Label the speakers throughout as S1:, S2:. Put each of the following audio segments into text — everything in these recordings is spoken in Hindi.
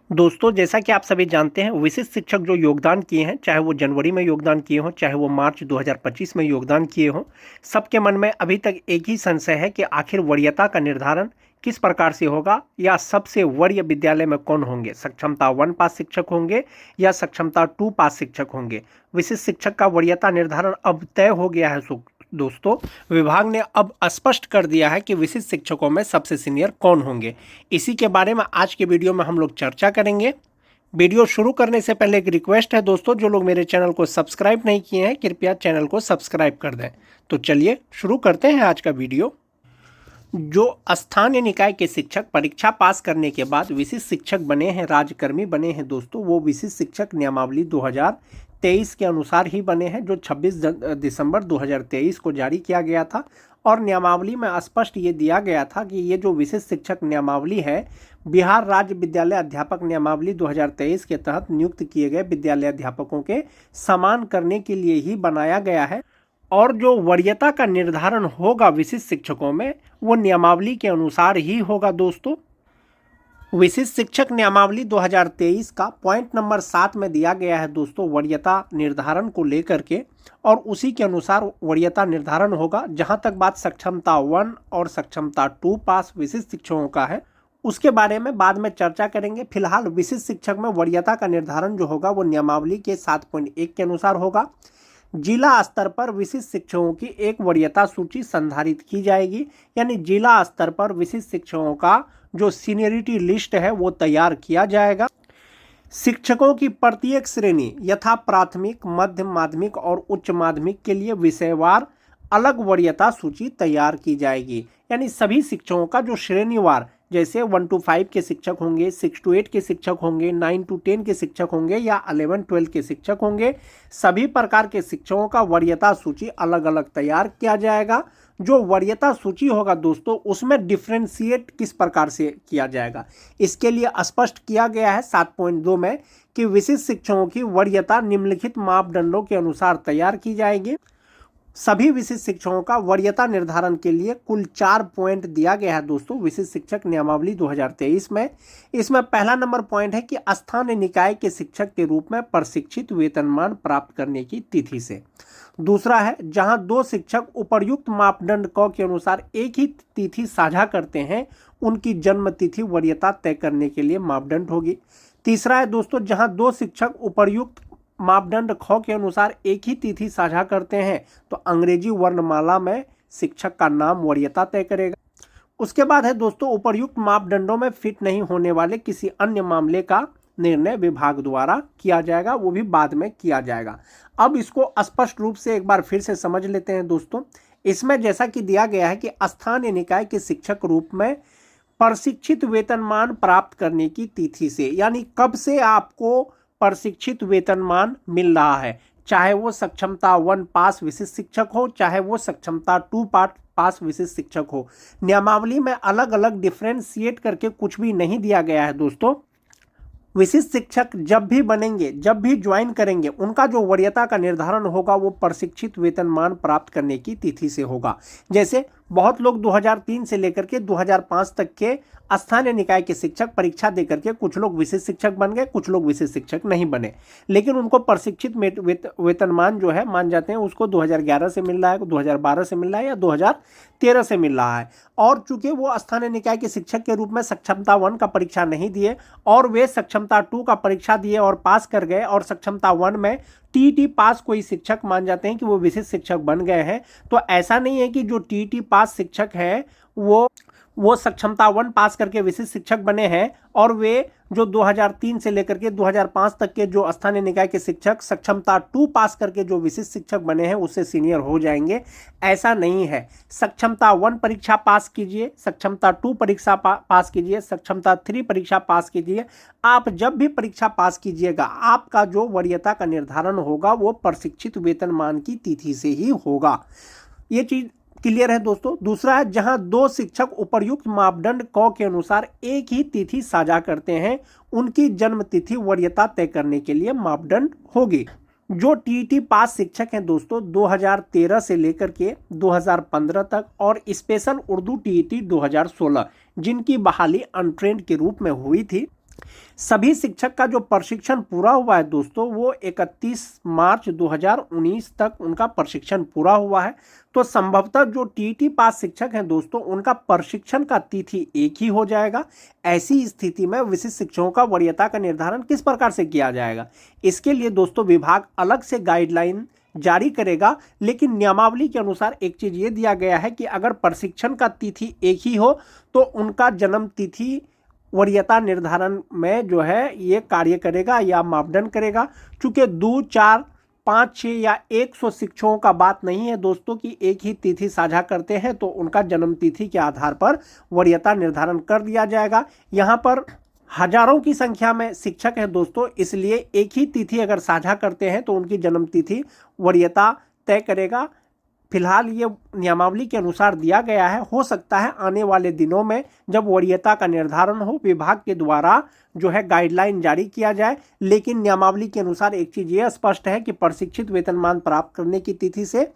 S1: दोस्तों, जैसा कि आप सभी जानते हैं, विशिष्ट शिक्षक जो योगदान किए हैं, चाहे वो जनवरी में योगदान किए हों, चाहे वो मार्च 2025 में योगदान किए हों, सबके मन में अभी तक एक ही संशय है कि आखिर वरीयता का निर्धारण किस प्रकार से होगा या सबसे वरीय विद्यालय में कौन होंगे। सक्षमता 1 पास शिक्षक होंगे या सक्षमता 2 पास शिक्षक होंगे। विशिष्ट शिक्षक का वरीयता निर्धारण अब तय हो गया है। दोस्तों, विभाग ने अब स्पष्ट कर दिया है कि विशिष्ट शिक्षकों में सबसे सीनियर कौन होंगे। इसी के बारे में आज के वीडियो में हम लोग चर्चा करेंगे। वीडियो शुरू करने से पहले एक रिक्वेस्ट है दोस्तों, जो लोग मेरे चैनल को सब्सक्राइब नहीं किए हैं, कृपया चैनल को सब्सक्राइब कर दें। तो चलिए शुरू करते हैं आज का वीडियो। जो स्थानीय निकाय के शिक्षक परीक्षा पास करने के बाद विशिष्ट शिक्षक बने हैं, राज्यकर्मी बने हैं दोस्तों, वो विशिष्ट शिक्षक नियमावली 2023 के अनुसार ही बने हैं, जो 26 दिसंबर 2023 को जारी किया गया था। और नियमावली में स्पष्ट ये दिया गया था कि ये जो विशिष्ट शिक्षक नियमावली है, बिहार राज्य विद्यालय अध्यापक नियमावली 2023 के तहत नियुक्त किए गए विद्यालय अध्यापकों के समान करने के लिए ही बनाया गया है। और जो वरीयता का निर्धारण होगा विशिष्ट शिक्षकों में, वो नियमावली के अनुसार ही होगा दोस्तों। विशिष्ट शिक्षक नियमावली 2023 का पॉइंट नंबर 7 में दिया गया है दोस्तों, वरीयता निर्धारण को लेकर के, और उसी के अनुसार वरीयता निर्धारण होगा। जहां तक बात सक्षमता 1 और सक्षमता 2 पास विशिष्ट शिक्षकों का है, उसके बारे में बाद में चर्चा करेंगे। फिलहाल विशिष्ट शिक्षक में वरीयता का निर्धारण जो होगा वो नियमावली के 7.1 के अनुसार होगा। जिला स्तर पर विशिष्ट शिक्षकों की एक वरीयता सूची संधारित की जाएगी, यानी जिला स्तर पर विशिष्ट शिक्षकों का जो सीनियरिटी लिस्ट है वो तैयार किया जाएगा। शिक्षकों की प्रत्येक श्रेणी यथा प्राथमिक, मध्य माध्यमिक और उच्च माध्यमिक के लिए विषयवार अलग वरीयता सूची तैयार की जाएगी। यानी सभी शिक्षकों का जो श्रेणीवार, जैसे 1 to 5 के शिक्षक होंगे, 6 to 8 के शिक्षक होंगे, 9 to 10 के शिक्षक होंगे या 11-12 के शिक्षक होंगे, सभी प्रकार के शिक्षकों का वरीयता सूची अलग अलग तैयार किया जाएगा। जो वरीयता सूची होगा दोस्तों, उसमें डिफ्रेंशिएट किस प्रकार से किया जाएगा, इसके लिए स्पष्ट किया गया है 7.2 में कि विशिष्ट शिक्षकों की वरीयता निम्नलिखित मापदंडों के अनुसार तैयार की जाएगी। सभी विशिष्ट शिक्षकों का वरीयता निर्धारण के लिए कुल 4 पॉइंट दिया गया है दोस्तों विशिष्ट शिक्षक नियमावली 2023 में। इसमें पहला नंबर पॉइंट है कि स्थानीय निकाय के शिक्षक के रूप में प्रशिक्षित वेतनमान प्राप्त करने की तिथि से। दूसरा है, जहां 2 शिक्षक उपर्युक्त मापदंड क के अनुसार एक ही तिथि साझा करते हैं, उनकी जन्म तिथि वरीयता तय करने के लिए मापदंड होगी। तीसरा है दोस्तों, जहां 2 शिक्षक उपर्युक्त मापदंड ख के अनुसार एक ही तिथि साझा करते हैं, तो अंग्रेजी वर्णमाला में शिक्षक का नाम वरीयता तय करेगा। उसके बाद है दोस्तों, उपर्युक्त मापदंडों में फिट नहीं होने वाले किसी अन्य मामले का निर्णय विभाग द्वारा किया जाएगा, वो भी बाद में किया जाएगा। अब इसको स्पष्ट रूप से एक बार फिर से समझ लेते हैं दोस्तों। इसमें जैसा कि दिया गया है कि स्थानीय निकाय के शिक्षक रूप में प्रशिक्षित वेतनमान प्राप्त करने की तिथि से, यानी कब से आपको प्रशिक्षित वेतनमान मिल रहा है, चाहे वो सक्षमता 1 पास विशिष्ट शिक्षक हो, चाहे वो सक्षमता 2 पास विशिष्ट शिक्षक हो। नियमावली में अलग अलग डिफ्रेंशिएट करके कुछ भी नहीं दिया गया है दोस्तों। विशिष्ट शिक्षक जब भी बनेंगे, जब भी ज्वाइन करेंगे, उनका जो वरीयता का निर्धारण होगा वो प्रशिक्षित वेतनमान प्राप्त करने की तिथि से होगा। जैसे बहुत लोग 2003 से लेकर के 2005 तक के स्थानीय निकाय के शिक्षक परीक्षा दे करके कुछ लोग विशिष्ट शिक्षक बन गए, कुछ लोग विशिष्ट शिक्षक नहीं बने, लेकिन उनको प्रशिक्षित वेतनमान जो है मान जाते हैं उसको 2011 से मिल रहा है, 2012 से मिल रहा है या 2013 से मिल रहा है। और चूंकि वो स्थानीय निकाय के शिक्षक के रूप में सक्षमता 1 का परीक्षा नहीं दिए और वे सक्षमता 2 का परीक्षा दिए और पास कर गए, और सक्षमता 1 में टीईटी पास कोई शिक्षक मान जाते हैं कि वो विशिष्ट शिक्षक बन गए हैं, तो ऐसा नहीं है कि जो टीईटी पास शिक्षक हैं वो सक्षमता 1 पास करके विशिष्ट शिक्षक बने हैं और वे जो 2003 से लेकर के 2005 तक के जो स्थानीय निकाय के शिक्षक सक्षमता 2 पास करके जो विशिष्ट शिक्षक बने हैं उससे सीनियर हो जाएंगे। ऐसा नहीं है। सक्षमता 1 परीक्षा पास कीजिए, सक्षमता 2 परीक्षा पास कीजिए, सक्षमता 3 परीक्षा पास कीजिए। आप जब भी परीक्षा पास कीजिएगा, आपका जो वरीयता का निर्धारण होगा वो प्रशिक्षित वेतनमान की तिथि से ही होगा। ये चीज क्लियर है दोस्तों। दूसरा है, जहां 2 शिक्षक उपर्युक्त मापदंड क के अनुसार एक ही तिथि साझा करते हैं, उनकी जन्म तिथि वरीयता तय करने के लिए मापदंड होगी। जो टीईटी पास शिक्षक हैं दोस्तों 2013 से लेकर के 2015 तक, और स्पेशल उर्दू टीईटी 2016 जिनकी बहाली अनट्रेंड के रूप में हुई थी, सभी शिक्षक का जो प्रशिक्षण पूरा हुआ है दोस्तों, वो 31 मार्च 2019 तक उनका प्रशिक्षण पूरा हुआ है। तो संभवतः जो टीईटी पास शिक्षक हैं दोस्तों, उनका प्रशिक्षण का तिथि एक ही हो जाएगा। ऐसी स्थिति में विशिष्ट शिक्षकों का वरीयता का निर्धारण किस प्रकार से किया जाएगा? इसके लिए दोस्तों विभाग अलग से गाइडलाइन जारी करेगा, लेकिन नियमावली के अनुसार एक चीज ये दिया गया है कि अगर प्रशिक्षण का तिथि एक ही हो तो उनका जन्म तिथि वरीयता निर्धारण में जो है ये कार्य करेगा या मापदंड करेगा। चूंकि 2, 4, 5, 6 या 100 शिक्षकों का बात नहीं है दोस्तों कि एक ही तिथि साझा करते हैं, तो उनका जन्म तिथि के आधार पर वरीयता निर्धारण कर दिया जाएगा। यहाँ पर हजारों की संख्या में शिक्षक हैं दोस्तों, इसलिए एक ही तिथि अगर साझा करते हैं तो उनकी जन्म तिथि वरीयता तय करेगा। फिलहाल ये नियमावली के अनुसार दिया गया है। हो सकता है आने वाले दिनों में जब वरीयता का निर्धारण हो, विभाग के द्वारा जो है गाइडलाइन जारी किया जाए। लेकिन नियमावली के अनुसार एक चीज ये स्पष्ट है कि प्रशिक्षित वेतनमान प्राप्त करने की तिथि से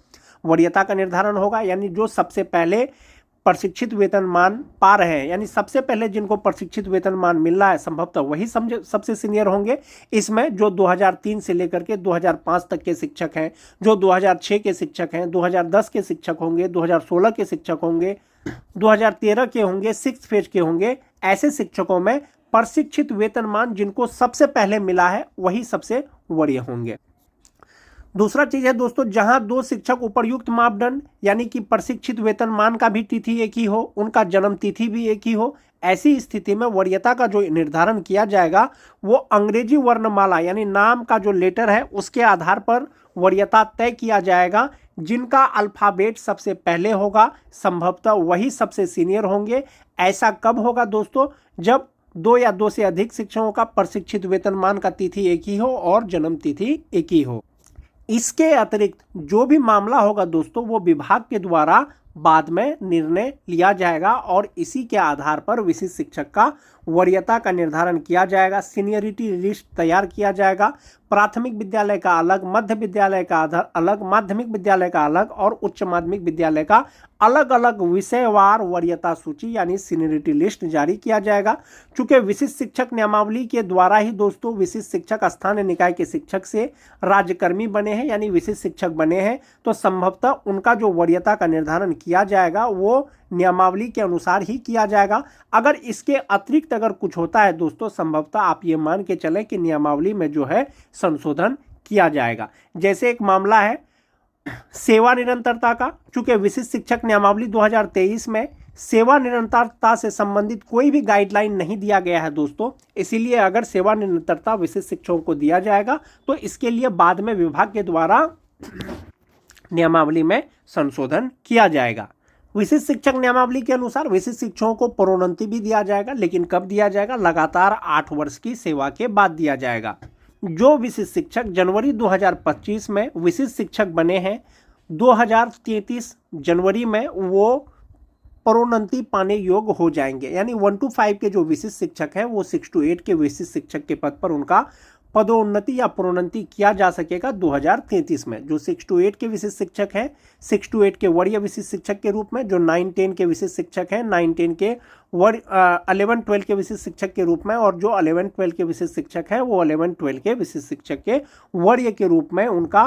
S1: वरीयता का निर्धारण होगा। यानी जो सबसे पहले प्रशिक्षित वेतनमान पा रहे हैं, यानी सबसे पहले जिनको प्रशिक्षित वेतनमान मिल रहा है, संभवतः वही सबसे सीनियर होंगे। इसमें जो 2003 से लेकर के 2005 तक के शिक्षक हैं, जो 2006 के शिक्षक हैं, 2010 के शिक्षक होंगे, 2016 के शिक्षक होंगे, 2013 के होंगे, 6th फेज के होंगे। ऐसे शिक्षकों में प्रशिक्षित वेतनमान जिनको सबसे पहले मिला है वही सबसे वरीय होंगे। दूसरा चीज है दोस्तों, जहां 2 शिक्षक उपर्युक्त मापदंड यानी कि प्रशिक्षित वेतनमान का भी तिथि एक ही हो, उनका जन्म तिथि भी एक ही हो, ऐसी स्थिति में वरीयता का जो निर्धारण किया जाएगा वो अंग्रेजी वर्णमाला यानी नाम का जो लेटर है उसके आधार पर वरीयता तय किया जाएगा। जिनका अल्फाबेट सबसे पहले होगा संभवतः वही सबसे सीनियर होंगे। ऐसा कब होगा दोस्तों? जब 2 या 2 से अधिक शिक्षकों का प्रशिक्षित वेतनमान का तिथि एक ही हो और जन्म तिथि एक ही हो। इसके अतिरिक्त जो भी मामला होगा दोस्तों, वो विभाग के द्वारा बाद में निर्णय लिया जाएगा और इसी के आधार पर विशिष्ट शिक्षक का वरीयता का निर्धारण किया जाएगा। सीनियरिटी लिस्ट तैयार किया जाएगा। प्राथमिक विद्यालय का अलग, मध्य विद्यालय का अलग, माध्यमिक विद्यालय का अलग और उच्च माध्यमिक विद्यालय का अलग अलग विषयवार वरीयता सूची यानी सीनियरिटी लिस्ट जारी किया जाएगा। चूंकि विशिष्ट शिक्षक नियमावली के द्वारा ही दोस्तों विशिष्ट शिक्षक स्थानीय निकाय के शिक्षक से राज्यकर्मी बने हैं यानी विशिष्ट शिक्षक बने हैं, तो संभवतः उनका जो वरीयता का निर्धारण किया जाएगा वो नियमावली के अनुसार ही किया जाएगा। अगर इसके अतिरिक्त अगर कुछ होता है दोस्तों, संभवतः आप ये मान के चलें कि नियमावली में जो है संशोधन किया जाएगा। जैसे एक मामला है सेवा निरंतरता का। चूंकि विशिष्ट शिक्षक नियमावली 2023 में सेवा निरंतरता से संबंधित कोई भी गाइडलाइन नहीं दिया गया है दोस्तों, इसीलिए अगर सेवा निरंतरता विशिष्ट शिक्षकों को दिया जाएगा तो इसके लिए बाद में विभाग के द्वारा नियमावली में संशोधन किया जाएगा। विशिष्ट शिक्षक नियमावली के अनुसार विशिष्ट शिक्षकों को प्रोन्नति भी दिया जाएगा, लेकिन कब दिया जाएगा? लगातार 8 वर्ष की सेवा के बाद दिया जाएगा। जो विशिष्ट शिक्षक जनवरी 2025 में विशिष्ट शिक्षक बने हैं, 2033 जनवरी में वो प्रोन्नति पाने योग्य हो जाएंगे। यानी 1 to 5 के जो विशिष्ट शिक्षक हैं वो 6 to 8 के विशिष्ट शिक्षक के पद पर उनका पदोन्नति या प्रोन्नति किया जा सकेगा 2033 में। जो 6 to 8 के विशिष्ट शिक्षक हैं, 6 to 8 के वरीय विशिष्ट शिक्षक के रूप में, जो 9-10 के विशिष्ट शिक्षक हैं, 9-10 के 11-12 के विशिष्ट शिक्षक के रूप में, और जो 11-12 के विशिष्ट शिक्षक हैं वो 11-12 के विशिष्ट शिक्षक के वरीय के रूप में उनका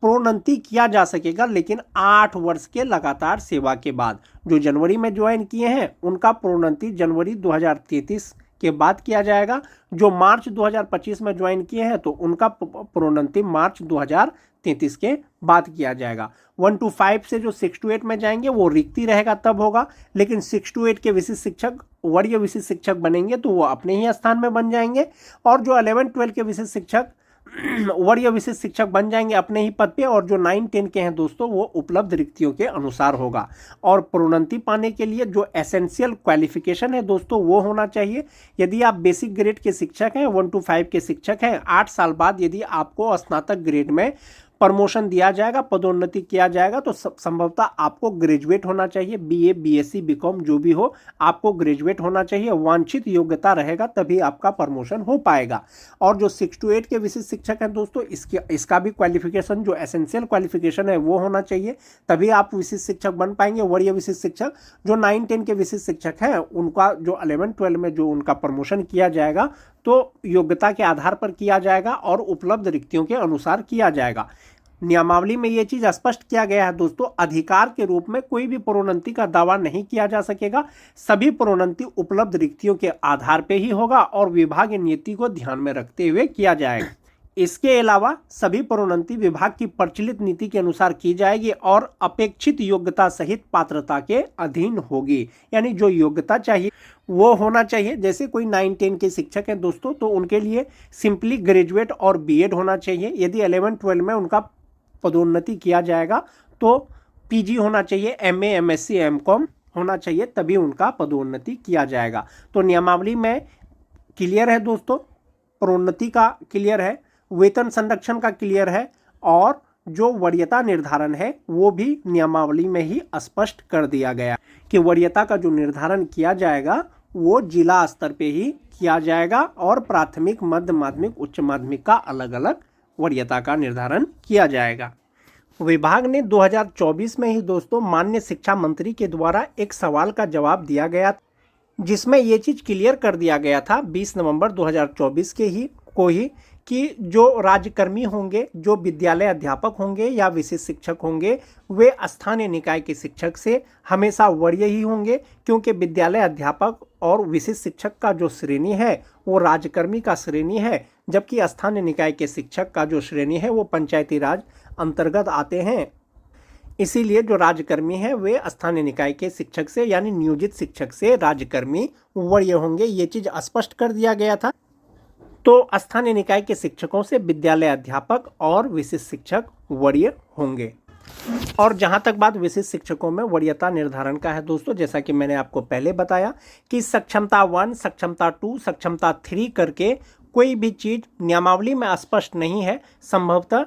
S1: प्रोन्नति किया जा सकेगा, लेकिन 8 वर्ष के लगातार सेवा के बाद। जो जनवरी में ज्वाइन किए हैं उनका प्रोन्नति जनवरी 2033 के बाद किया जाएगा। जो मार्च 2025 में ज्वाइन किए हैं तो उनका प्रोन्नति मार्च 2033 के बाद किया जाएगा। 1 to 5 से जो 6 to 8 में जाएंगे वो रिक्ति रहेगा तब होगा, लेकिन 6 to 8 के विशिष्ट शिक्षक वरीय विशिष्ट शिक्षक बनेंगे तो वो अपने ही स्थान में बन जाएंगे, और जो 11-12 के विशिष्ट शिक्षक वरीय विशिष्ट शिक्षक बन जाएंगे अपने ही पद पे, और जो 9-10 के हैं दोस्तों वो उपलब्ध रिक्तियों के अनुसार होगा। और प्रोन्नति पाने के लिए जो एसेंशियल क्वालिफिकेशन है दोस्तों वो होना चाहिए। यदि आप बेसिक ग्रेड के शिक्षक हैं, 1 to 5 के शिक्षक हैं, 8 साल बाद यदि आपको स्नातक ग्रेड में प्रमोशन दिया जाएगा, पदोन्नति किया जाएगा, तो संभवतः आपको ग्रेजुएट होना चाहिए। बीए, बीएससी, बीकॉम जो भी हो, आपको ग्रेजुएट होना चाहिए। वांछित योग्यता रहेगा तभी आपका प्रमोशन हो पाएगा। और जो 6 to 8 के विशिष्ट शिक्षक हैं दोस्तों, इसका भी क्वालिफिकेशन जो एसेंशियल क्वालिफिकेशन है वो होना चाहिए, तभी आप विशिष्ट शिक्षक बन पाएंगे। वरीय विशिष्ट शिक्षक जो 9-10 के विशिष्ट शिक्षक हैं, उनका जो 11-12 में जो उनका प्रमोशन किया जाएगा तो योग्यता के आधार पर किया जाएगा और उपलब्ध रिक्तियों के अनुसार किया जाएगा। नियमावली में यह चीज स्पष्ट किया गया है दोस्तों, अधिकार के रूप में कोई भी प्रोन्नति का दावा नहीं किया जा सकेगा। सभी प्रोन्नति उपलब्ध रिक्तियों के आधार पर ही होगा और विभागीय नीति को ध्यान में रखते हुए किया जाएगा। इसके अलावा सभी प्रोन्नति विभाग की प्रचलित नीति के अनुसार की जाएगी और अपेक्षित योग्यता सहित पात्रता के अधीन होगी। यानी जो योग्यता चाहिए वो होना चाहिए। जैसे कोई 9-10 के शिक्षक हैं दोस्तों, तो उनके लिए सिंपली ग्रेजुएट और बीएड होना चाहिए। यदि 11-12 में उनका पदोन्नति किया जाएगा तो पीजी होना चाहिए, एमए, एमएससी, एमकॉम होना चाहिए, तभी उनका पदोन्नति किया जाएगा। तो नियमावली में क्लियर है दोस्तों, प्रोन्नति का क्लियर है, वेतन संरक्षण का क्लियर है, और जो वरीयता निर्धारण है वो भी नियमावली में ही स्पष्ट कर दिया गया कि वरीयता का जो निर्धारण किया जाएगा वो जिला स्तर पे ही किया जाएगा और प्राथमिक, मध्य माध्यमिक, उच्च माध्यमिक का अलग अलग वरीयता का निर्धारण किया जाएगा। विभाग ने 2024 में ही दोस्तों माननीय शिक्षा मंत्री के द्वारा एक सवाल का जवाब दिया गया, जिसमें ये चीज़ क्लियर कर दिया गया था 20 नवंबर 2024 को ही कि जो राज्यकर्मी होंगे, जो विद्यालय अध्यापक होंगे या विशिष्ट शिक्षक होंगे, वे स्थानीय निकाय के शिक्षक से हमेशा वरीय ही होंगे, क्योंकि विद्यालय अध्यापक और विशिष्ट शिक्षक का जो श्रेणी है वो राज्यकर्मी का श्रेणी है, जबकि स्थानीय निकाय के शिक्षक का जो श्रेणी है वो पंचायती राज अंतर्गत आते हैं। इसीलिए जो राज्यकर्मी है वे स्थानीय निकाय के शिक्षक से यानी नियोजित शिक्षक से राज्यकर्मी वरीय होंगे, ये चीज़ स्पष्ट कर दिया गया था। तो स्थानीय निकाय के शिक्षकों से विद्यालय अध्यापक और विशिष्ट शिक्षक वरीय होंगे। और जहां तक बात विशिष्ट शिक्षकों में वरीयता निर्धारण का है दोस्तों, जैसा कि मैंने आपको पहले बताया कि सक्षमता 1, सक्षमता 2, सक्षमता 3 करके कोई भी चीज़ नियमावली में स्पष्ट नहीं है। संभवतः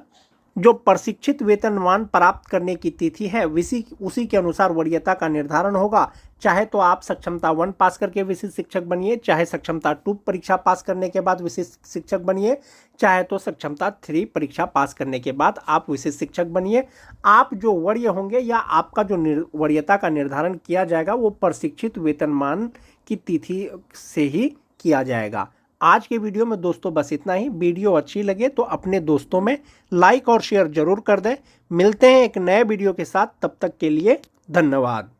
S1: जो प्रशिक्षित वेतनमान प्राप्त करने की तिथि है उसी के अनुसार वरीयता का निर्धारण होगा। चाहे तो आप सक्षमता 1 पास करके विशिष्ट शिक्षक बनिए, चाहे सक्षमता 2 परीक्षा पास करने के बाद विशिष्ट शिक्षक बनिए, चाहे तो सक्षमता 3 परीक्षा पास करने के बाद आप विशिष्ट शिक्षक बनिए। आप जो वरीय होंगे या आपका जो वरीयता का निर्धारण किया जाएगा वो प्रशिक्षित वेतनमान की तिथि से ही किया जाएगा। आज के वीडियो में दोस्तों बस इतना ही। वीडियो अच्छी लगे तो अपने दोस्तों में लाइक और शेयर जरूर कर दें। मिलते हैं एक नए वीडियो के साथ, तब तक के लिए धन्यवाद।